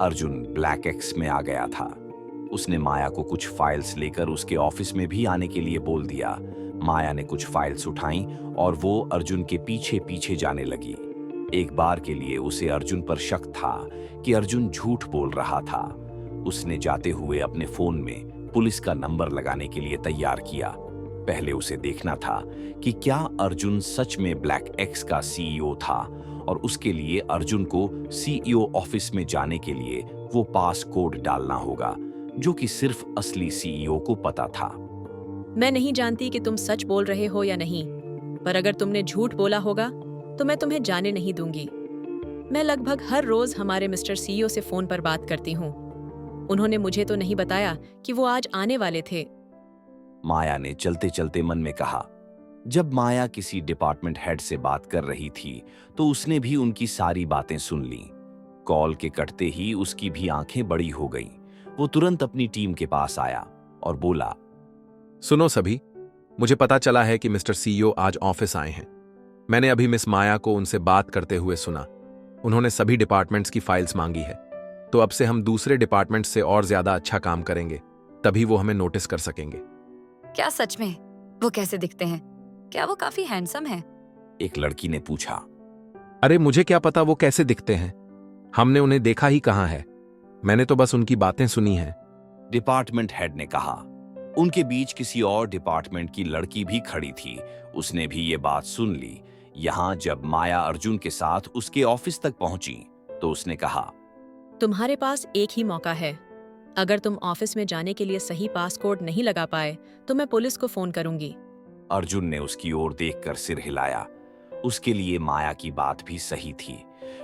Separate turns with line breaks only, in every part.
Arjun black x में आ गया था। उसने माया को कुछ फाइल्स लेकर उसके ऑफिस में भी आने के लिए बोल दिया। माया ने कुछ फाइल्स उठाई और वो अर्जुन के पीछे पीछे जाने लगी। एक बार के लिए उसे अर्जुन पर शक था कि अर्जुन झूठ बोल रहा था। उसने जाते हुए अपने फोन में पुलिस का नंबर लगाने के लिए तैयार किया। पहले उसे देखना था कि क्या अर्जुन सच में ब्लैक एक्स का सीईओ था और उसके लिए अर्जुन को सीईओ ऑफिस में जाने के लिए वो पास कोड डालना होगा जो कि सिर्फ असली सीईओ को पता था।
मैं नहीं जानती कि तुम सच बोल रहे हो या नहीं, पर अगर तुमने झूठ बोला होगा तो मैं तुम्हें जाने नहीं दूंगी। मैं लगभग हर रोज हमारे मिस्टर सीईओ से फोन पर बात करती हूँ। उन्होंने मुझे तो नहीं बताया कि वो आज आने वाले थे।
माया ने चलते चलते मन में कहा। जब माया किसी डिपार्टमेंट हेड से बात कर रही थी तो उसने भी उनकी सारी बातें सुन लीं। कॉल के कटते ही उसकी भी आंखें बड़ी हो गईं। वो तुरंत अपनी टीम के पास आया और बोला,
सुनो सभी, मुझे पता चला है कि मिस्टर सीईओ आज ऑफिस आए हैं। मैंने अभी मिस माया को उनसे बात करते हुए सुना। उन्होंने सभी डिपार्टमेंट्स की फाइल्स मांगी है, तो अब से हम दूसरे डिपार्टमेंट से और ज्यादा अच्छा काम करेंगे, तभी वो हमें नोटिस कर सकेंगे।
क्या सच में? वो कैसे दिखते हैं? क्या वो काफी हैंडसम है?
एक लड़की ने पूछा।
अरे मुझे क्या पता वो कैसे दिखते हैं, हमने उन्हें देखा ही कहाँ है। मैंने तो बस उनकी बातें सुनी हैं।
डिपार्टमेंट हेड ने कहा। उनके बीच किसी और डिपार्टमेंट की लड़की भी खड़ी थी। उसने भी ये बात सुन ली। यहाँ जब माया अर्जुन के साथ उसके ऑफिस तक पहुंची तो उसने कहा,
तुम्हारे पास एक ही मौका है। अगर तुम ऑफिस में जाने के लिए सही पास कोड नहीं लगा पाए तो मैं पुलिस को फोन करूंगी।
अर्जुन ने उसकी ओर देखकर सिर हिलाया। उसके लिए माया की बात भी सही थी।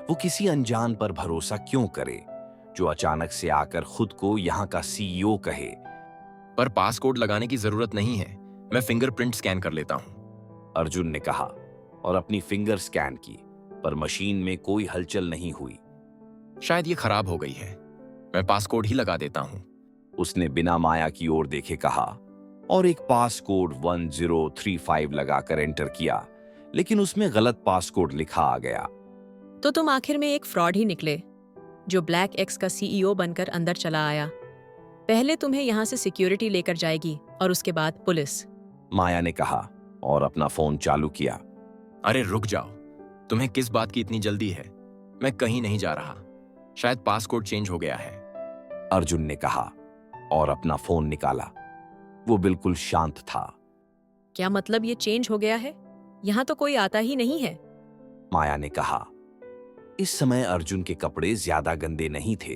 वो किसी अनजान पर भरोसा क्यों करे जो अचानक से आकर खुद को यहाँ का सीईओ कहे।
पर पासकोड लगाने की जरूरत नहीं है, मैं फिंगरप्रिंट स्कैन कर लेता हूं।
अर्जुन ने कहा और अपनी फिंगर स्कैन की, पर मशीन में कोई हलचल नहीं हुई।
शायद ये खराब हो गई है, मैं पासकोड ही लगा देता हूं।
उसने बिना माया की ओर देखे कहा और एक पासकोड 1035 लगाकर एंटर किया, लेकिन उसमें गलत पासकोड लिखा आ गया।
तो तुम आखिर में एक फ्रॉड ही निकले जो ब्लैक एक्स का सीईओ बनकर अंदर चला आया। पहले तुम्हें यहाँ से सिक्योरिटी लेकर जाएगी और उसके बाद पुलिस।
माया ने कहा और अपना फोन चालू किया।
अरे रुक जाओ, तुम्हें किस बात की इतनी जल्दी है? मैं कहीं नहीं जा रहा, शायद पासकोड चेंज हो गया है।
अर्जुन ने कहा और अपना फोन निकाला। वो बिल्कुल शांत था।
क्या मतलब ये चेंज हो गया है? यहाँ तो कोई आता ही नहीं है।
माया ने कहा। इस समय अर्जुन के कपड़े ज्यादा गंदे नहीं थे,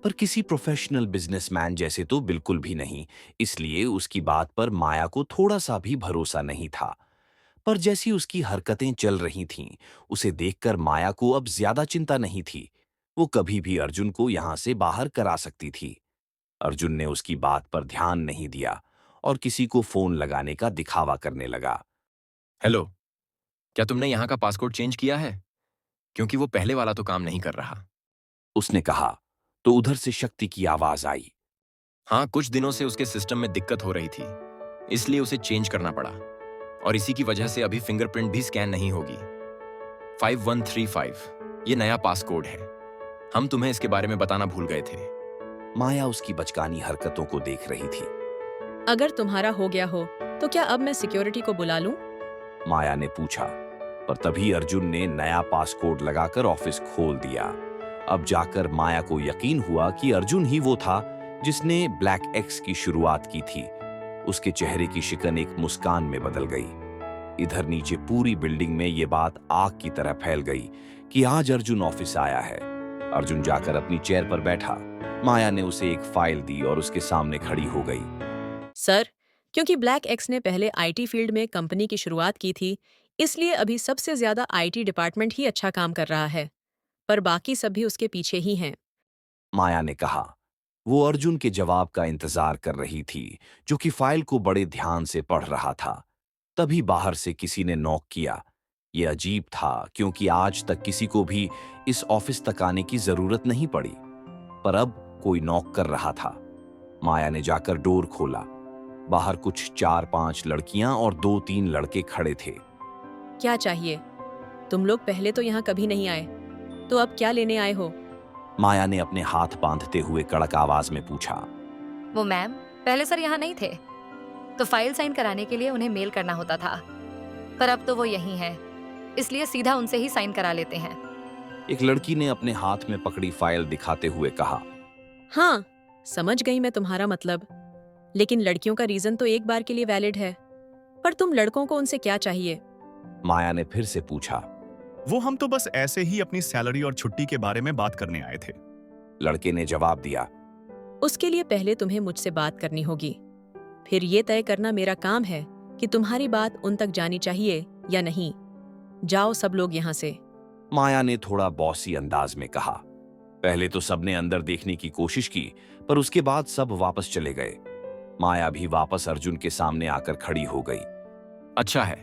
पर किसी प्रोफेशनल बिजनेसमैन जैसे तो बिल्कुल भी नहीं। इसलिए उसकी बात पर माया को थोड़ा सा भी भरोसा नहीं था। पर जैसी उसकी हरकतें चल रही थीं, उसे देखकर माया को अब ज्यादा चिंता नहीं थी। वो कभी भी अर्जुन को यहां से बाहर करा सकती थी। अर्जुन ने उसकी बात पर ध्यान नहीं दिया और किसी को फोन लगाने का दिखावा करने लगा।
हेलो, क्या तुमने यहाँ का पासकोड चेंज किया है? क्योंकि वो पहले वाला तो काम नहीं कर रहा।
उसने कहा तो उधर से शक्ति की आवाज आई।
हाँ, कुछ दिनों से उसके सिस्टम में दिक्कत हो रही थी, इसलिए उसे चेंज करना पड़ा, और इसी की वजह से अभी फिंगरप्रिंट भी स्कैन नहीं होगी। 5135 ये नया पासकोड है। हम तुम्हें इसके बारे में बताना भूल गए थे।
माया उसकी बचकानी हरकतों को देख रही थी।
अगर तुम्हारा हो गया हो तो क्या अब मैं सिक्योरिटी को बुला लूं?
माया ने पूछा, पर तभी अर्जुन ने नया पासकोड लगाकर ऑफिस खोल दिया। अब जाकर माया को यकीन हुआ कि अर्जुन ही वो था जिसने ब्लैक एक्स की शुरुआत की थी। उसके चेहरे की शिकन एक मुस्कान में बदल गई। इधर नीचे पूरी बिल्डिंग में ये बात आग की तरह फैल गई कि आज अर्जुन ऑफिस आया है। अर्जुन जाकर अपनी चेयर पर बैठा। माया ने उसे एक फाइल दी और उसके सामने खड़ी हो गई।
सर, क्योंकि ब्लैक एक्स ने पहले आईटी फील्ड में कंपनी की शुरुआत की थी, इसलिए अभी सबसे ज्यादा आईटी डिपार्टमेंट ही अच्छा काम कर रहा है, पर बाकी सब भी उसके पीछे ही हैं।
माया ने कहा। वो अर्जुन के जवाब का इंतजार कर रही थी, जो कि फाइल को बड़े ध्यान से पढ़ रहा था। तभी बाहर से किसी ने नॉक किया। ये अजीब था क्योंकि आज तक किसी को भी इस ऑफिस तक आने की जरूरत नहीं पड़ी, पर अब कोई नॉक कर रहा था। माया ने जाकर डोर खोला। बाहर कुछ 4-5 लड़कियां और 2-3 लड़के खड़े थे।
क्या चाहिए? तुम लोग पहले तो यहाँ कभी नहीं आए, तो अब क्या लेने आए हो?
माया ने अपने हाथ बांधते हुए कड़क आवाज में पूछा।
वो मैम, पहले सर यहाँ नहीं थे, तो फाइल साइन कराने के लिए उन्हें मेल करना होता था, पर अब तो वो यहीं है, इसलिए सीधा उनसे ही साइन करा लेते हैं।
एक लड़की ने अपने हाथ में पकड़ी फाइल दिखाते हुए कहा।
हाँ, समझ गई मैं तुम्हारा मतलब। लेकिन लड़कियों का रीजन तो एक बार के लिए वैलिड है, पर तुम लड़कों को उनसे क्या चाहिए?
माया ने फिर से पूछा।
वो हम तो बस ऐसे ही अपनी सैलरी और छुट्टी के बारे में बात करने आए थे।
लड़के ने जवाब दिया।
उसके लिए पहले तुम्हें मुझसे बात करनी होगी, फिर ये तय करना मेरा काम है कि तुम्हारी बात उन तक जानी चाहिए या नहीं। जाओ सब लोग यहाँ से।
माया ने थोड़ा बॉसी अंदाज में कहा। पहले तो सबने अंदर देखने की कोशिश की, पर उसके बाद सब वापस चले गए। माया भी वापस अर्जुन के सामने आकर खड़ी हो गई।
अच्छा है,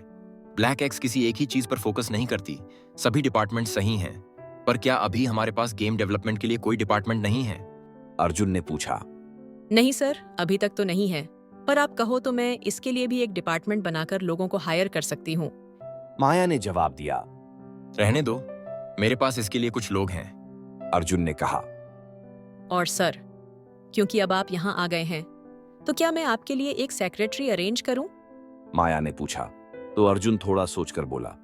ब्लैक एक्स किसी एक ही चीज पर फोकस नहीं करती, सभी डिपार्टमेंट सही हैं। पर क्या अभी हमारे पास गेम डेवलपमेंट के लिए कोई डिपार्टमेंट नहीं है?
अर्जुन ने पूछा।
नहीं सर, अभी तक तो नहीं है, पर आप कहो तो मैं इसके लिए भी एक डिपार्टमेंट बनाकर लोगों को हायर कर सकती हूँ।
माया ने जवाब दिया।
रहने दो, मेरे पास इसके लिए कुछ लोग हैं।
अर्जुन ने कहा।
और सर, क्योंकि अब आप यहाँ आ गए हैं, तो क्या मैं आपके लिए एक सेक्रेटरी अरेंज करूं?
माया ने पूछा, तो अर्जुन थोड़ा सोचकर बोला।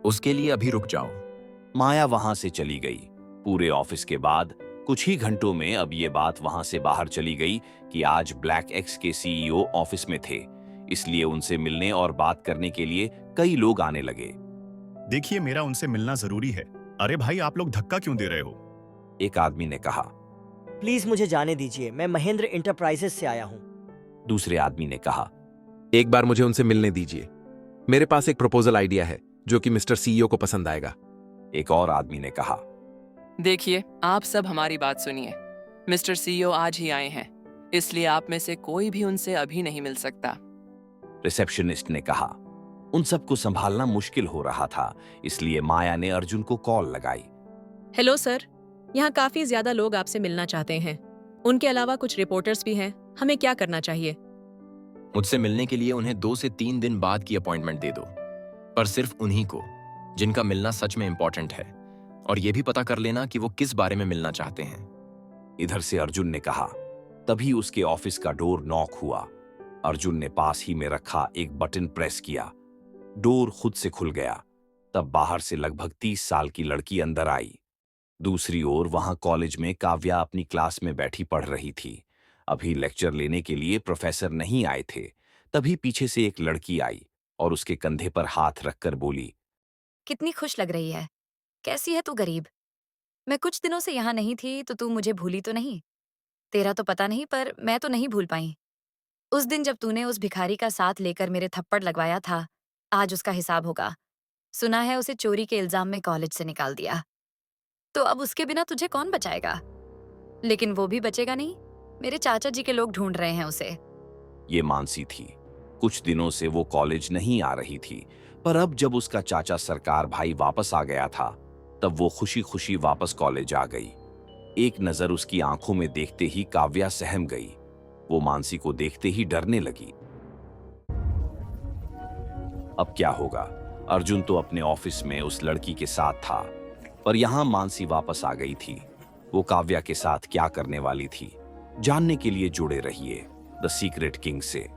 उसके लिए अभी रुक जाओ।
माया वहां से चली गई। पूरे ऑफिस के बाद कुछ ही घंटों में अब ये बात वहां से बाहर चली गई कि आज ब्लैक एक्स के सीईओ ऑफिस में थे, इसलिए उनसे मिलने और बात करने के लिए कई लोग आने लगे।
देखिए, मेरा उनसे मिलना जरूरी है। अरे भाई, आप लोग धक्का क्यों दे रहे हो?
एक आदमी ने कहा।
प्लीज मुझे जाने दीजिए, मैं महेंद्र इंटरप्राइजेस से आया हूँ।
दूसरे आदमी ने कहा।
एक बार मुझे उनसे मिलने दीजिए, मेरे पास एक प्रपोजल आइडिया है जो कि मिस्टर सीईओ को पसंद आएगा।
एक और आदमी ने कहा।
देखिए, आप सब हमारी बात सुनिए। मिस्टर सीईओ आज ही आए हैं, इसलिए आप में से कोई भी उनसे अभी नहीं मिल सकता।
रिसेप्शनिस्ट ने कहा। उन सबको संभालना मुश्किल हो रहा था, इसलिए माया ने अर्जुन को कॉल लगाई।
हेलो सर, यहाँ काफी ज्यादा लोग आपसे मिलना चाहते हैं। उनके अलावा कुछ रिपोर्टर्स भी हैं। हमें क्या करना चाहिए?
मुझसे मिलने के लिए उन्हें 2 से 3 दिन बाद की अपॉइंटमेंट दे दो, पर सिर्फ उन्हीं को जिनका मिलना सच में इंपॉर्टेंट है, और यह भी पता कर लेना कि वो किस बारे में मिलना चाहते हैं।
इधर से अर्जुन ने कहा। तभी उसके ऑफिस का डोर नॉक हुआ। अर्जुन ने पास ही में रखा एक बटन प्रेस किया। डोर खुद से खुल गया। तब बाहर से लगभग 30 साल की लड़की अंदर आई। दूसरी ओर वहां कॉलेज में काव्या अपनी क्लास में बैठी पढ़ रही थी। अभी लेक्चर लेने के लिए प्रोफेसर नहीं आए थे। तभी पीछे से एक लड़की आई और उसके कंधे पर हाथ रखकर बोली।
कितनी खुश लग रही है। कैसी है तू गरीब? मैं कुछ दिनों से यहाँ नहीं थी तो तू मुझे भूली तो नहीं? तेरा तो पता नहीं, पर मैं तो नहीं भूल पाई। उस दिन जब तूने उस भिखारी का साथ लेकर मेरे थप्पड़ लगवाया था, आज उसका हिसाब होगा। सुना है उसे चोरी के इल्जाम में कॉलेज से निकाल दिया, तो अब उसके बिना तुझे कौन बचाएगा? लेकिन वो भी बचेगा नहीं, मेरे चाचा जी के लोग ढूंढ रहे हैं उसे।
ये मानसी थी। कुछ दिनों से वो कॉलेज नहीं आ रही थी, पर अब जब उसका चाचा सरकार भाई वापस आ गया था, तब वो खुशी खुशी वापस कॉलेज आ गई। एक नजर उसकी आंखों में देखते ही काव्या सहम गई। वो मानसी को देखते ही डरने लगी। अब क्या होगा? अर्जुन तो अपने ऑफिस में उस लड़की के साथ था, पर यहां मानसी वापस आ गई थी। वो काव्या के साथ क्या करने वाली थी, जानने के लिए जुड़े रहिए द सीक्रेट किंग से।